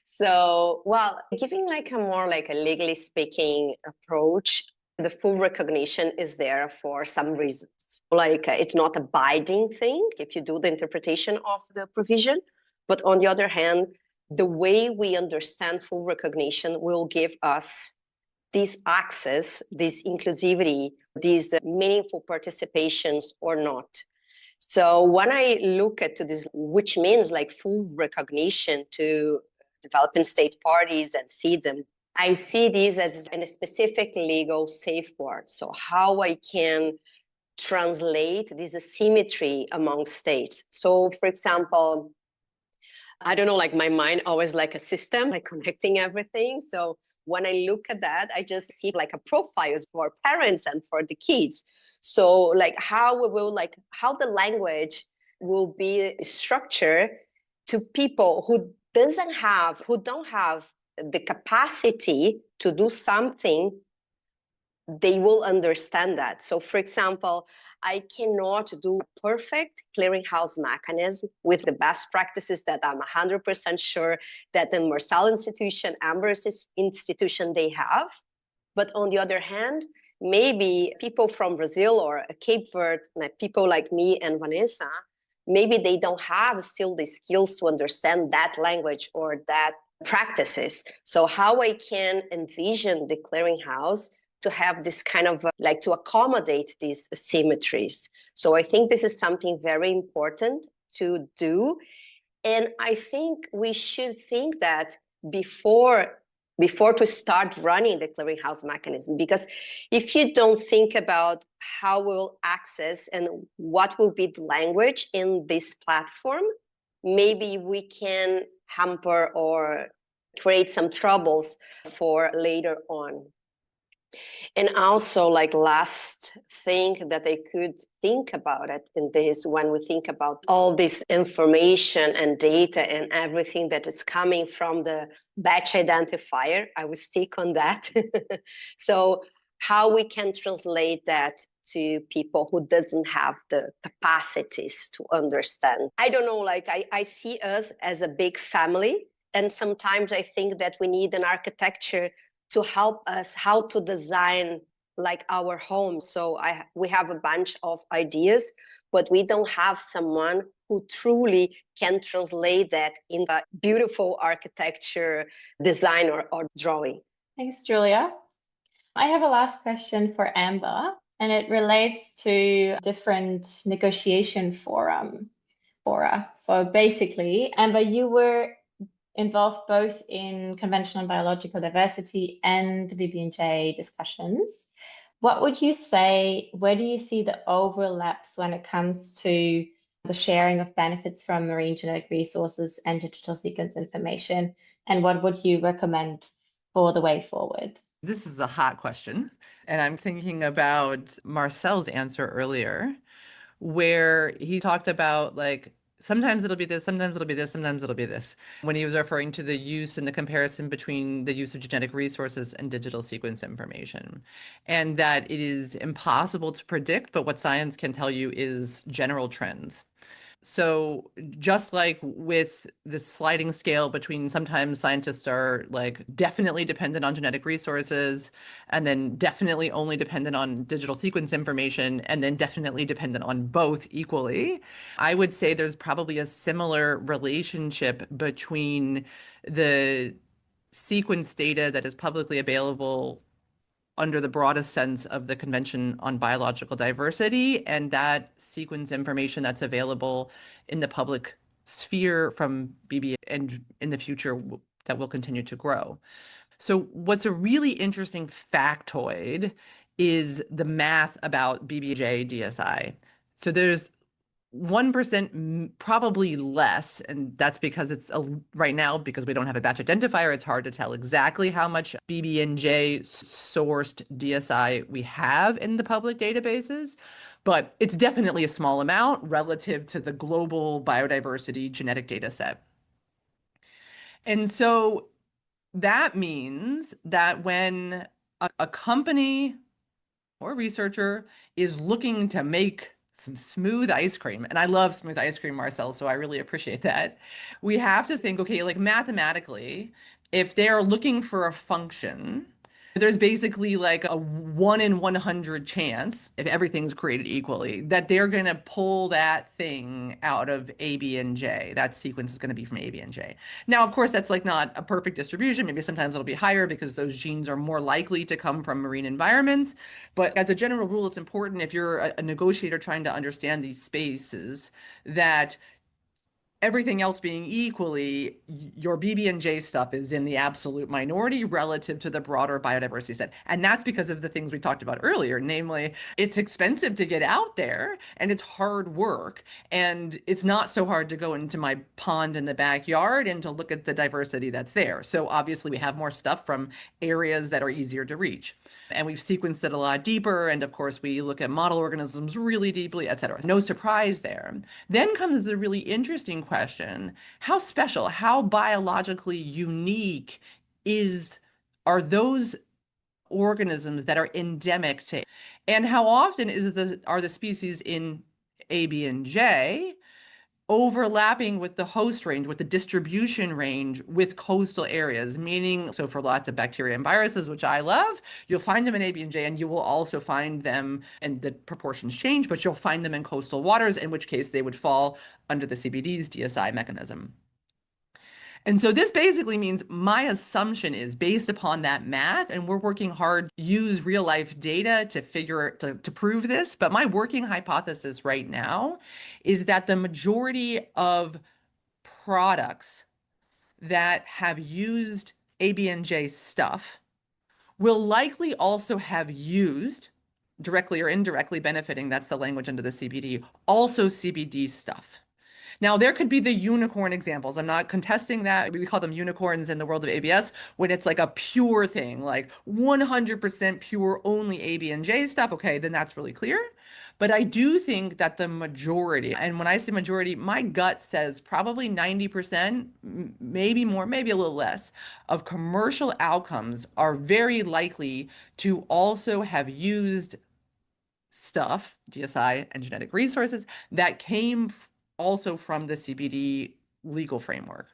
So, well, giving like a more like a legally speaking approach, the full recognition is there for some reasons. Like it's not a binding thing if you do the interpretation of the provision, but on the other hand, the way we understand full recognition will give us this access, this inclusivity, these meaningful participations or not. So when I look at this, which means like full recognition to developing state parties and citizens, I see this as a specific legal safeguard. So how I can translate this asymmetry among states. So for example, I don't know, like my mind always like a system, like connecting everything. So when I look at that, I just see like a profiles for parents and for the kids. So like how the language will be structured to people who don't have the capacity to do something, they will understand that. So for example, I cannot do a perfect clearinghouse mechanism with the best practices that I'm 100% sure that the Marcel Institution, Amber's institution, they have. But on the other hand, maybe people from Brazil or Cape Verde, like people like me and Vanessa, maybe they don't have still the skills to understand that language or that practices. So how I can envision the clearinghouse to have this kind of like to accommodate these asymmetries. So I think this is something very important to do. And I think we should think that before to start running the clearinghouse mechanism, because if you don't think about how we'll access and what will be the language in this platform, maybe we can hamper or create some troubles for later on. And also, like last thing that I could think about it in this, when we think about all this information and data and everything that is coming from the batch identifier, I will stick on that. So how we can translate that to people who doesn't have the capacities to understand. I don't know, like I see us as a big family. And sometimes I think that we need an architecture to help us how to design like our homes. So we have a bunch of ideas, but we don't have someone who truly can translate that in a beautiful architecture design or drawing. Thanks, Julia. I have a last question for Amber, and it relates to different negotiation fora. So basically, Amber, you were involved both in conventional biological diversity and VB&J discussions. What would you say, where do you see the overlaps when it comes to the sharing of benefits from marine genetic resources and digital sequence information? And what would you recommend for the way forward? This is a hot question. And I'm thinking about Marcel's answer earlier, where he talked about like, sometimes it'll be this, sometimes it'll be this, sometimes it'll be this. When he was referring to the use and the comparison between the use of genetic resources and digital sequence information. And that it is impossible to predict, but what science can tell you is general trends. So just like with the sliding scale between sometimes scientists are like definitely dependent on genetic resources and then definitely only dependent on digital sequence information and then definitely dependent on both equally, I would say there's probably a similar relationship between the sequence data that is publicly available under the broadest sense of the Convention on Biological Diversity, and that sequence information that's available in the public sphere from BB and in the future that will continue to grow. So what's a really interesting factoid is the math about BBJ DSI. So there's 1% probably less, and that's because it's right now, because we don't have a batch identifier, it's hard to tell exactly how much BB&J sourced DSI we have in the public databases, but it's definitely a small amount relative to the global biodiversity genetic data set. And so that means that when a company or researcher is looking to make some smooth ice cream, and I love smooth ice cream, Marcel, so I really appreciate that. We have to think, okay, like mathematically, if they're looking for a function, there's basically like a 1 in 100 chance, if everything's created equally, that they're going to pull that thing out of A, B, and J. That sequence is going to be from A, B, and J. Now, of course, that's like not a perfect distribution. Maybe sometimes it'll be higher because those genes are more likely to come from marine environments. But as a general rule, it's important if you're a negotiator trying to understand these spaces that everything else being equally, your BB&J stuff is in the absolute minority relative to the broader biodiversity set. And that's because of the things we talked about earlier, namely, it's expensive to get out there and it's hard work. And it's not so hard to go into my pond in the backyard and to look at the diversity that's there. So obviously we have more stuff from areas that are easier to reach. And we've sequenced it a lot deeper. And of course, we look at model organisms really deeply, et cetera. No surprise there. Then comes the really interesting question: how special, how biologically unique are those organisms that are endemic to, and how often are the species in A, B, and J overlapping with the host range, with the distribution range with coastal areas, meaning, so for lots of bacteria and viruses, which I love, you'll find them in A, B, and J, and you will also find them, and the proportions change, but you'll find them in coastal waters, in which case they would fall under the CBD's DSI mechanism. And so this basically means my assumption is based upon that math, and we're working hard to use real life data to prove this. But my working hypothesis right now is that the majority of products that have used ABNJ stuff will likely also have used, directly or indirectly benefiting, that's the language under the CBD, also CBD stuff. Now, there could be the unicorn examples. I'm not contesting that. We call them unicorns in the world of ABS when it's like a pure thing, like 100% pure only A, B, and J stuff. Okay, then that's really clear. But I do think that the majority, and when I say majority, my gut says probably 90%, maybe more, maybe a little less, of commercial outcomes are very likely to also have used stuff, DSI and genetic resources, that came also from the CBD legal framework.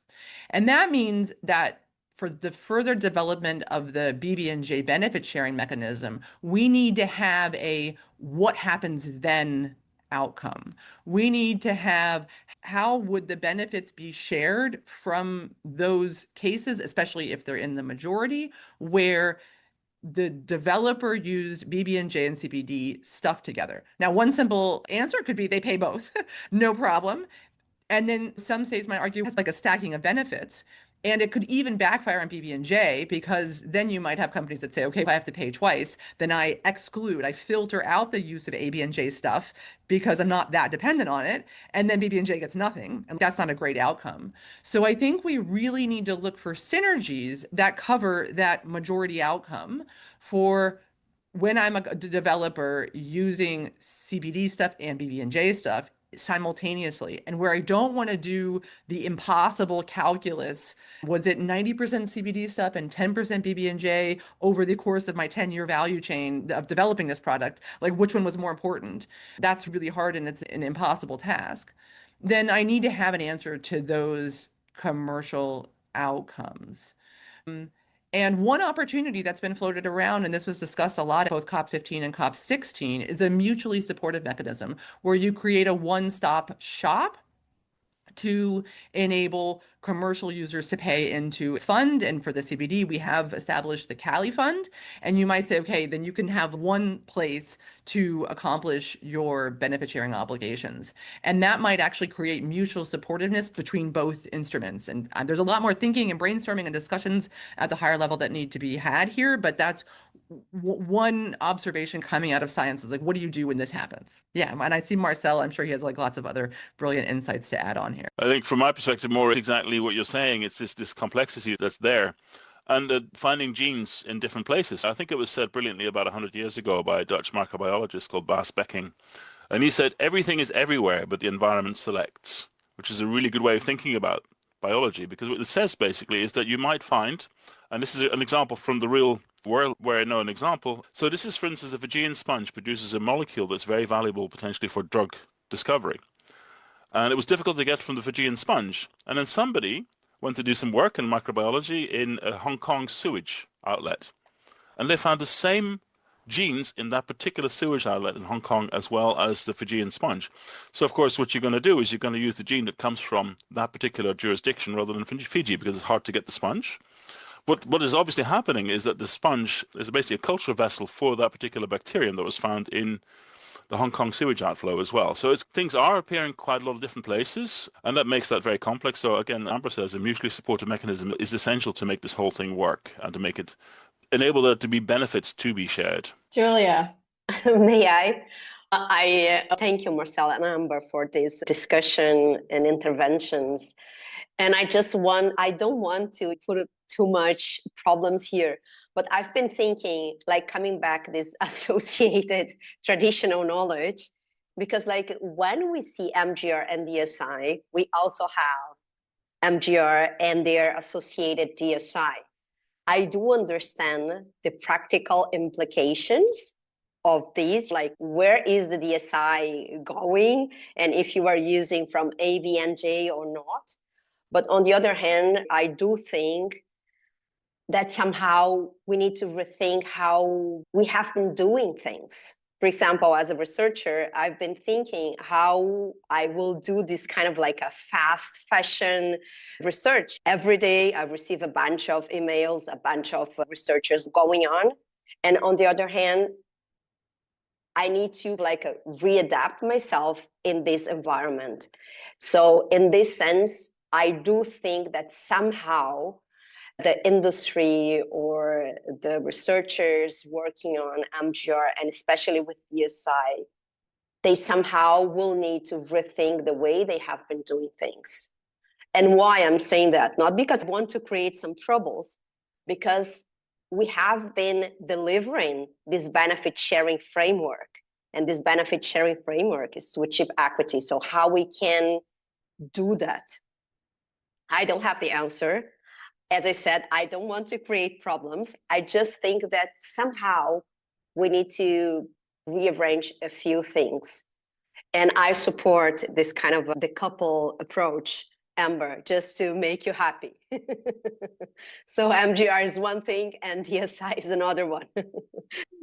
And that means that for the further development of the BB&J benefit sharing mechanism, we need to have a what happens then outcome. We need to have how would the benefits be shared from those cases, especially if they're in the majority, where the developer used BB&J and CBD stuff together. Now, one simple answer could be they pay both, no problem. And then some states might argue it's like a stacking of benefits. And it could even backfire on BB&J, because then you might have companies that say, okay, if I have to pay twice, then I filter out the use of AB&J stuff because I'm not that dependent on it. And then BB&J gets nothing. And that's not a great outcome. So I think we really need to look for synergies that cover that majority outcome for when I'm a developer using CBD stuff and BB&J stuff simultaneously. And where I don't want to do the impossible calculus, was it 90% CBD stuff and 10% BB&J over the course of my 10-year value chain of developing this product? Like, which one was more important? That's really hard, and it's an impossible task. Then I need to have an answer to those commercial outcomes. And one opportunity that's been floated around, and this was discussed a lot at both COP15 and COP16, is a mutually supportive mechanism where you create a one-stop shop to enable commercial users to pay into fund. And for the CBD, we have established the Cali Fund. And you might say, okay, then you can have one place to accomplish your benefit sharing obligations. And that might actually create mutual supportiveness between both instruments. And there's a lot more thinking and brainstorming and discussions at the higher level that need to be had here, but that's one observation coming out of science is like, what do you do when this happens? Yeah, and I see Marcel, I'm sure he has like lots of other brilliant insights to add on here. I think from my perspective, more exactly what you're saying. It's this complexity that's there. And finding genes in different places. I think it was said brilliantly about 100 years ago by a Dutch microbiologist called Bas Becking. And he said, everything is everywhere, but the environment selects, which is a really good way of thinking about biology, because what it says basically is that you might find, and this is an example from the real world where I know an example. So this is, for instance, a Fijian sponge produces a molecule that's very valuable potentially for drug discovery. And it was difficult to get from the Fijian sponge. And then somebody went to do some work in microbiology in a Hong Kong sewage outlet. And they found the same genes in that particular sewage outlet in Hong Kong as well as the Fijian sponge. So, of course, what you're going to do is you're going to use the gene that comes from that particular jurisdiction rather than Fiji, because it's hard to get the sponge. But what is obviously happening is that the sponge is basically a culture vessel for that particular bacterium that was found in the Hong Kong sewage outflow as well. So things are appearing quite a lot of different places, and that makes that very complex. So again, Amber says a mutually supportive mechanism is essential to make this whole thing work and to make it enable there to be benefits to be shared. Julia. May I? I thank you, Marcel and Amber, for this discussion and interventions. And I don't want to put too much problems here, but I've been thinking, like, coming back this associated traditional knowledge, because like when we see MGR and DSI, we also have MGR and their associated DSI. I do understand the practical implications of these, like where is the DSI going, and if you are using from ABNJ or not. But on the other hand, I do think that somehow we need to rethink how we have been doing things. For example, as a researcher, I've been thinking how I will do this kind of like a fast fashion research. Every day I receive a bunch of emails, a bunch of researchers going on. And on the other hand, I need to readapt myself in this environment. So in this sense, I do think that somehow the industry or the researchers working on MGR, and especially with DSI, they somehow will need to rethink the way they have been doing things. And why I'm saying that? Not because I want to create some troubles, because we have been delivering this benefit sharing framework. And this benefit sharing framework is stewardship equity. So how we can do that? I don't have the answer. As I said, I don't want to create problems. I just think that somehow we need to rearrange a few things. And I support this kind of the couple approach, Amber, just to make you happy. So MGR is one thing and DSI is another one.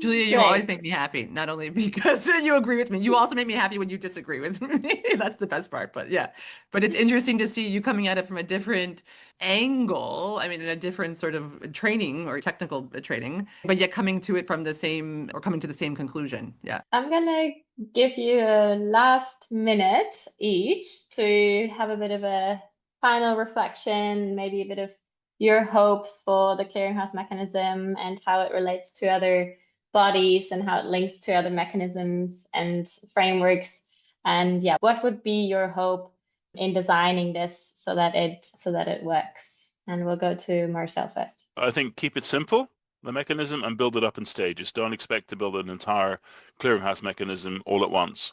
Julia, you always make me happy, not only because you agree with me, you also make me happy when you disagree with me. That's the best part. But yeah, but it's interesting to see you coming at it from a different angle. I mean, in a different sort of training or technical training, but yet coming to it from the same or coming to the same conclusion. Yeah. I'm going to give you a last minute each to have a bit of a final reflection, maybe a bit of your hopes for the clearinghouse mechanism and how it relates to other bodies and how it links to other mechanisms and frameworks. And yeah, what would be your hope in designing this so that it works? And we'll go to Marcel first. I think keep it simple, the mechanism, and build it up in stages. Don't expect to build an entire clearinghouse mechanism all at once.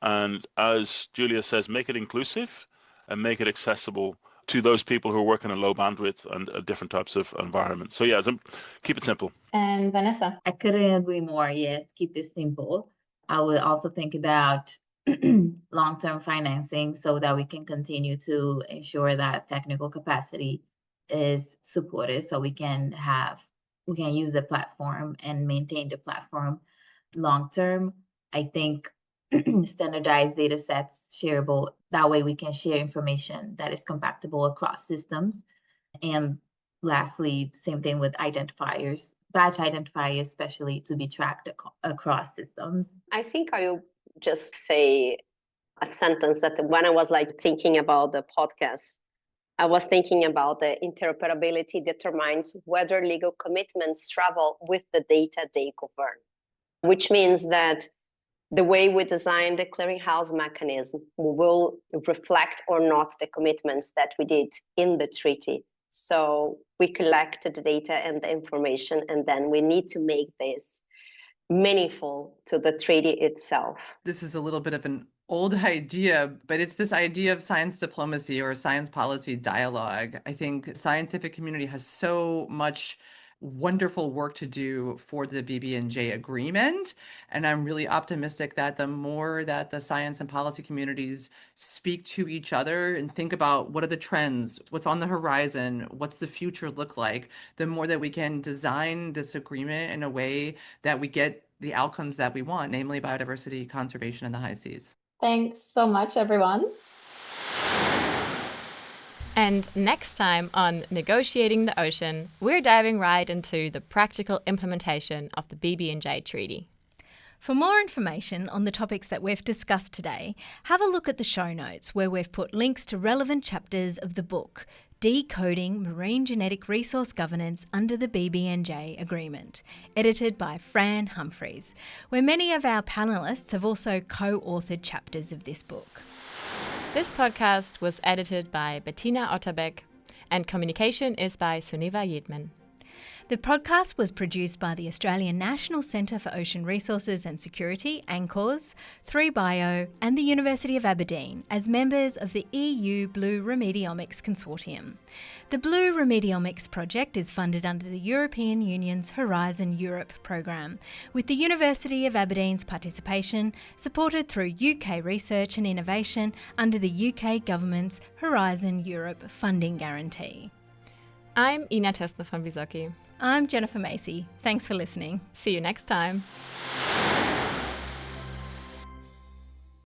And as Julia says, make it inclusive and make it accessible to those people who are working in low bandwidth and different types of environments. So yeah, keep it simple. And Vanessa? I couldn't agree more. Yes, keep it simple. I would also think about long-term financing so that we can continue to ensure that technical capacity is supported, so we can use the platform and maintain the platform long-term. I think standardized data sets shareable. That way we can share information that is compatible across systems. And lastly, same thing with identifiers, batch identifiers, especially to be tracked across systems. I think I will just say a sentence that when I was thinking about the podcast, I was thinking about the interoperability determines whether legal commitments travel with the data they govern, which means that the way we design the clearinghouse mechanism will reflect or not the commitments that we did in the treaty. So we collect the data and the information, and then we need to make this meaningful to the treaty itself. This is a little bit of an old idea, but it's this idea of science diplomacy or science policy dialogue. I think scientific community has so much wonderful work to do for the BB&J agreement. And I'm really optimistic that the more that the science and policy communities speak to each other and think about what are the trends, what's on the horizon, what's the future look like, the more that we can design this agreement in a way that we get the outcomes that we want, namely biodiversity conservation in the high seas. Thanks so much, everyone. And next time on Negotiating the Ocean, we're diving right into the practical implementation of the BB&J Treaty. For more information on the topics that we've discussed today, have a look at the show notes where we've put links to relevant chapters of the book, Decoding Marine Genetic Resource Governance under the BB&J Agreement, edited by Fran Humphreys, where many of our panellists have also co-authored chapters of this book. This podcast was edited by Bettina Otterbeck, and communication is by Suniva Yidman. The podcast was produced by the Australian National Centre for Ocean Resources and Security, ANCORS, 3Bio and the University of Aberdeen as members of the EU Blue Remediomics Consortium. The Blue Remediomics project is funded under the European Union's Horizon Europe programme, with the University of Aberdeen's participation supported through UK research and innovation under the UK Government's Horizon Europe funding guarantee. I'm Ina Testner von Wysocki. I'm Jennifer Macy. Thanks for listening. See you next time.